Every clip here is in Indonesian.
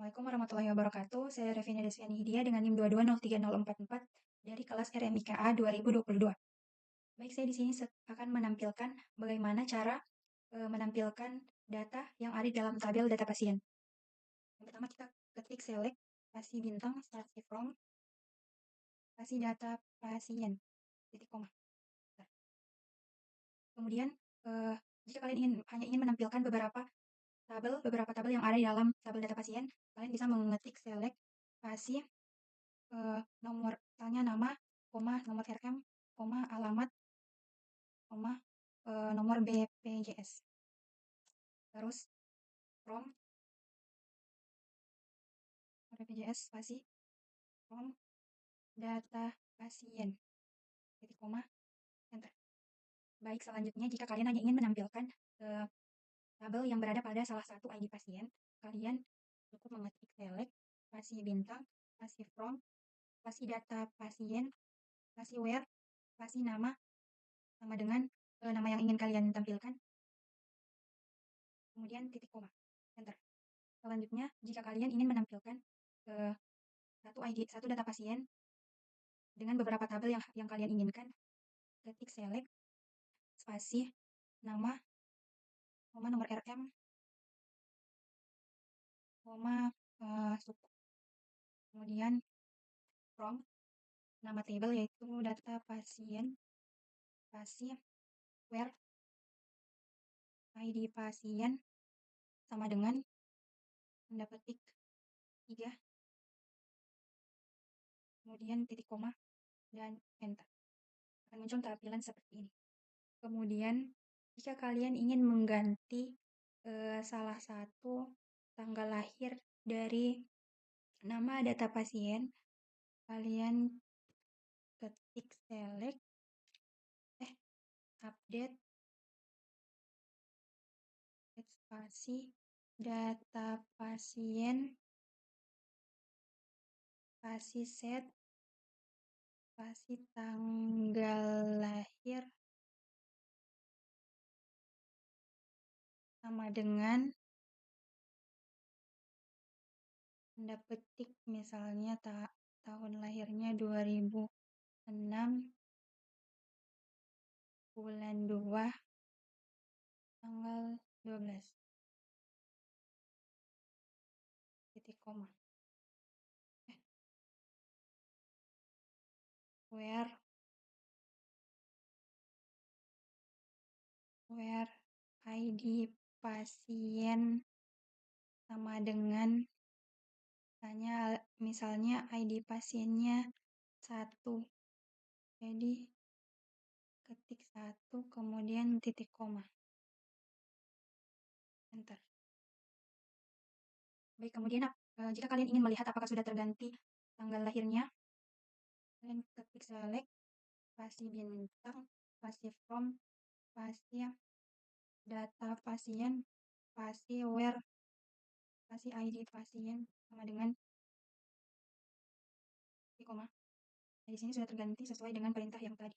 Assalamualaikum warahmatullahi wabarakatuh. Saya Revina Desviani Hidia dengan NIM 2203044 dari kelas RMIKA 2022. Baik, saya di sini akan menampilkan bagaimana cara menampilkan data yang ada dalam tabel data pasien. Yang pertama kita ketik select spasi bintang spasi from spasi data pasien titik koma. Kemudian jika kalian hanya ingin menampilkan beberapa tabel yang ada di dalam tabel data pasien, kalian bisa mengetik select spasi nomor, misalnya nama, nomor RM, alamat, nomor BPJS. Terus from BPJS spasi from data pasien titik koma enter. Baik, selanjutnya jika kalian hanya ingin menampilkan tabel yang berada pada salah satu ID pasien, kalian cukup mengetik select spasi bintang spasi from spasi data pasien spasi where spasi nama sama dengan nama yang ingin kalian tampilkan, kemudian titik koma enter. Selanjutnya, jika kalian ingin menampilkan satu data pasien dengan beberapa tabel yang kalian inginkan, ketik select spasi nama, nomor RM, suku. Kemudian from nama table yaitu data pasien, spasi where ID pasien sama dengan tanda petik 3, kemudian titik koma dan enter. Akan muncul tampilan seperti ini. Kemudian jika kalian ingin mengganti salah satu tanggal lahir dari nama data pasien, kalian ketik select update spasi data pasien spasi set spasi tanggal lahir sama dengan tanda petik, misalnya tahun lahirnya 2006 bulan 2 tanggal 12 titik koma where ID pasien sama dengan misalnya ID pasiennya 1, jadi ketik 1 kemudian titik koma enter. Baik, kemudian jika kalian ingin melihat apakah sudah terganti tanggal lahirnya, kalian ketik select spasi bintang spasi from spasi data pasien spasi where spasi ID pasien sama dengan titik koma. Nah, di sini sudah terganti sesuai dengan perintah yang tadi.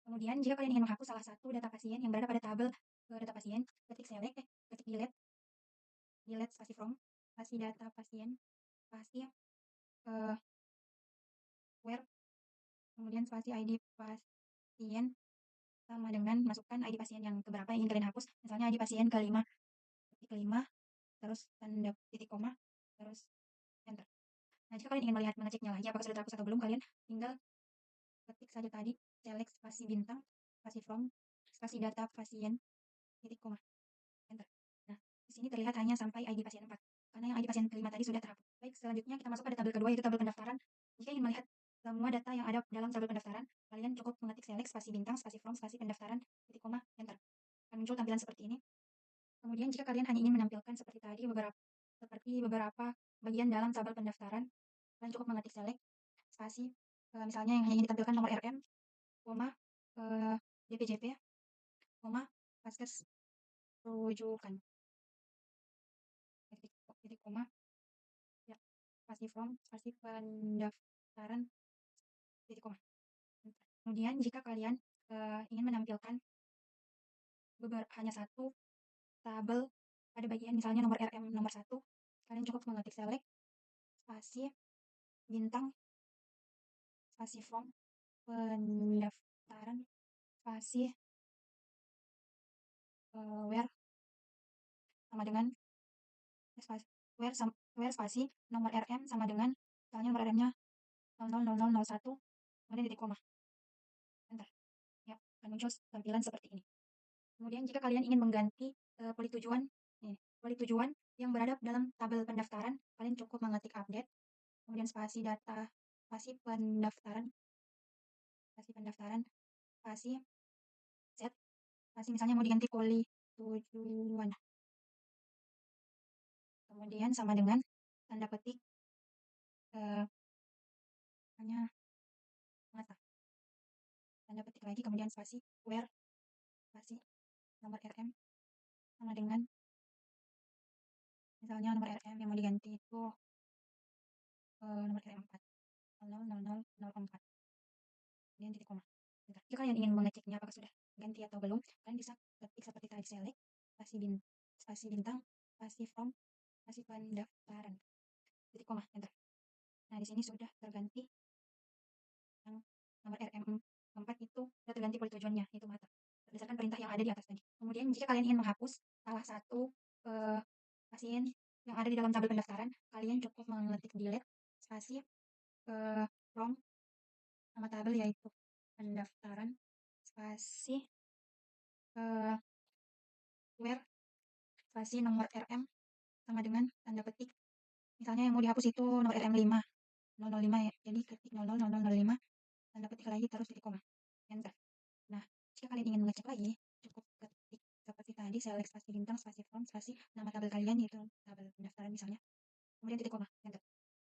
Kemudian jika kalian ingin menghapus salah satu data pasien yang berada pada tabel data pasien, ketik select ketik delete spasi from spasi data pasien spasi where kemudian spasi ID pasien sama dengan masukkan ID pasien yang keberapa yang ingin kalian hapus, misalnya ID pasien ke-5, terus tanda titik koma, terus enter. Nah, jika kalian ingin mengeceknya lagi apakah sudah terhapus atau belum, kalian tinggal ketik saja tadi select spasi bintang spasi from spasi data pasien titik koma enter. Nah, di sini terlihat hanya sampai ID pasien 4 karena yang ID pasien ke-5 tadi sudah terhapus. Baik, selanjutnya kita masuk pada tabel kedua yaitu tabel pendaftaran. Jika ingin melihat semua data yang ada dalam tabel pendaftaran, kalian cukup mengetik select spasi bintang spasi from spasi pendaftaran titik koma enter. Akan muncul tampilan seperti ini. Kemudian jika kalian hanya ingin menampilkan seperti tadi beberapa bagian dalam tabel pendaftaran, kalian cukup mengetik select spasi misalnya yang hanya ingin ditampilkan nomor RM, DPJP, Vaskes rujukan titik koma ya, spasi from spasi pendaftaran titik koma. Kemudian jika kalian ingin menampilkan hanya satu tabel pada bagian misalnya nomor RM nomor 1, kalian cukup cukup mengetik select, spasi, bintang, spasi from, pendaftaran, spasi, where sama dengan spasi, where spasi nomor RM sama dengan misalnya nomor RM-nya 000001, kemudian titik koma, enter. Ya, akan muncul tampilan seperti ini. Kemudian jika kalian ingin mengganti polik tujuan, polik tujuan yang berada dalam tabel pendaftaran, kalian cukup mengetik update, kemudian spasi data, spasi pendaftaran, spasi set, spasi misalnya mau diganti polik tujuan. Kemudian sama dengan tanda petik hanya mata. Tanda petik lagi, kemudian spasi where, spasi nomor RM sama dengan misalnya nomor RM yang mau diganti itu nomor RM 4 000004, kemudian titik koma. Bentar. Jika kalian ingin mengeceknya apakah sudah ganti atau belum, kalian bisa ketik seperti tadi select, spasi bintang, spasi from, spasi pendaftaran, titik koma, enter. Nah, di sini sudah terganti yang nomor RM 4 itu sudah terganti polik tujuannya, itu mata, berdasarkan perintah yang ada di atas tadi. Kemudian jika kalian ingin menghapus salah satu pasien yang ada di dalam tabel pendaftaran, kalian cukup mengetik delete, spasi from, nama tabel yaitu pendaftaran, spasi where, spasi nomor RM sama dengan tanda petik misalnya yang mau dihapus itu nomor RM 5 005 ya, jadi ketik 000005, tanda petik lagi terus titik koma, enter. Nah, jika kalian ingin mengecek lagi, cukup ketik seperti tadi select spasi bintang, spasi from, spasi nama tabel kalian yaitu tabel pendaftaran misalnya, kemudian titik koma, enter.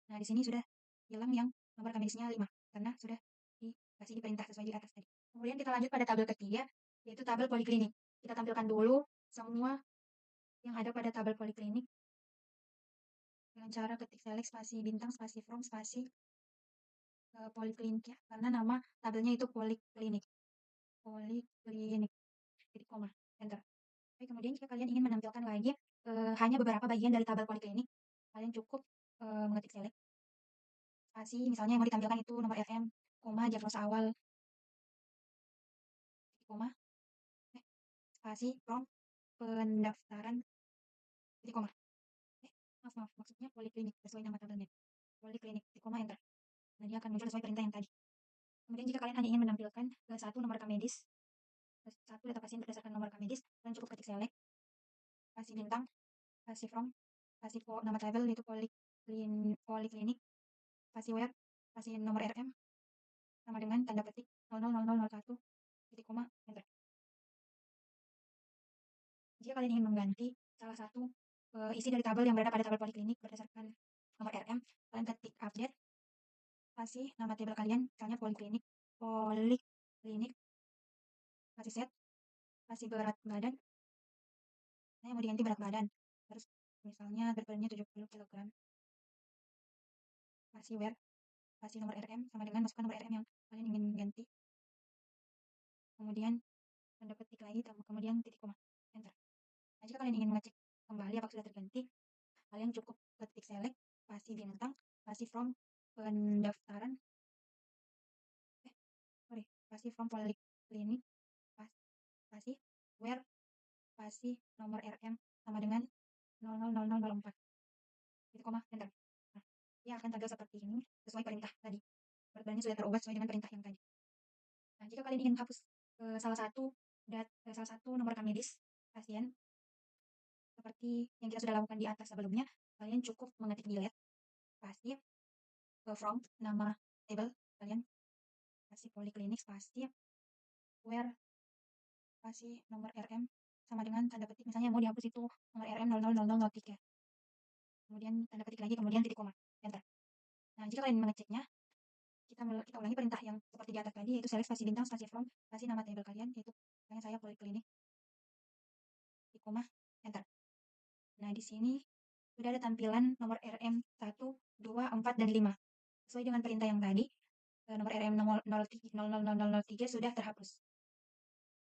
Nah, di sini sudah hilang yang nomor rekam medisnya 5 karena sudah dikasih di perintah sesuai di atas tadi. Kemudian kita lanjut pada tabel ketiga, yaitu tabel poliklinik. Kita tampilkan dulu semua yang ada pada tabel poliklinik dengan cara ketik select spasi bintang, spasi from, spasi poliklinik ya, karena nama tabelnya itu poliklinik, titik koma, enter. Oke, kemudian jika kalian ingin menampilkan lagi hanya beberapa bagian dari tabel poliklinik, kalian cukup mengetik select, spasi misalnya yang mau ditampilkan itu nomor RM, koma, diagnosa awal, titik koma, spasi from, pendaftaran, titik koma. Maaf, maksudnya poliklinik sesuai nama tabelnya, poliklinik, titik koma, enter. Nah, dia akan muncul sesuai perintah yang tadi. Kemudian jika kalian hanya ingin menampilkan satu nomor rekam medis, satu data pasien berdasarkan nomor rekam medis, kalian cukup ketik select, spasi bintang, spasi from, spasi nama tabel yaitu poliklinik, spasi web, spasi nomor RM sama dengan tanda petik 000001, titik koma, enter. Jika kalian ingin mengganti salah satu isi dari tabel yang berada pada tabel poliklinik berdasarkan nomor RM, kalian ketik update, spasi nama tabel kalian, misalnya poliklinik, spasi set, spasi berat badan, saya mau diganti berat badan, terus misalnya berat badannya 70 kg, spasi where, spasi nomor RM sama dengan masukkan nomor RM yang kalian ingin ganti, kemudian tanda petik lagi, kemudian titik koma, enter. Nah, jika kalian ingin mengecek kembali apakah sudah terganti, kalian cukup ketik select, spasi bintang, spasi from, pendaftaran, spasi from poliklinik, spasi where, spasi nomor RM sama dengan 000004, titik koma, enter. Nah, dia akan tampil seperti ini sesuai perintah tadi. Berat badannya sudah terubah sesuai dengan perintah yang tadi. Nah, jika kalian ingin hapus salah satu nomor rekam medis pasien seperti yang kita sudah lakukan di atas sebelumnya, kalian cukup mengetik delete, spasi from, nama table kalian, spasi poliklinik, spasi where, spasi nomor RM sama dengan tanda petik misalnya mau dihapus itu nomor RM 000003, kemudian tanda petik lagi, kemudian titik koma, enter. Nah, jika kalian mengeceknya, kita ulangi perintah yang seperti di atas tadi, yaitu select spasi bintang, spasi from, spasi nama table kalian, yaitu misalnya saya poliklinik, titik koma, enter. Nah, di sini sudah ada tampilan nomor RM 1, 2, 4, dan 5. Sesuai dengan perintah yang tadi, nomor RM 000003 sudah terhapus.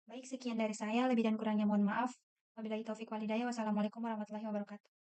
Baik, sekian dari saya, lebih dan kurangnya mohon maaf. Wabillahi taufiq walhidayah. Wassalamualaikum warahmatullahi wabarakatuh.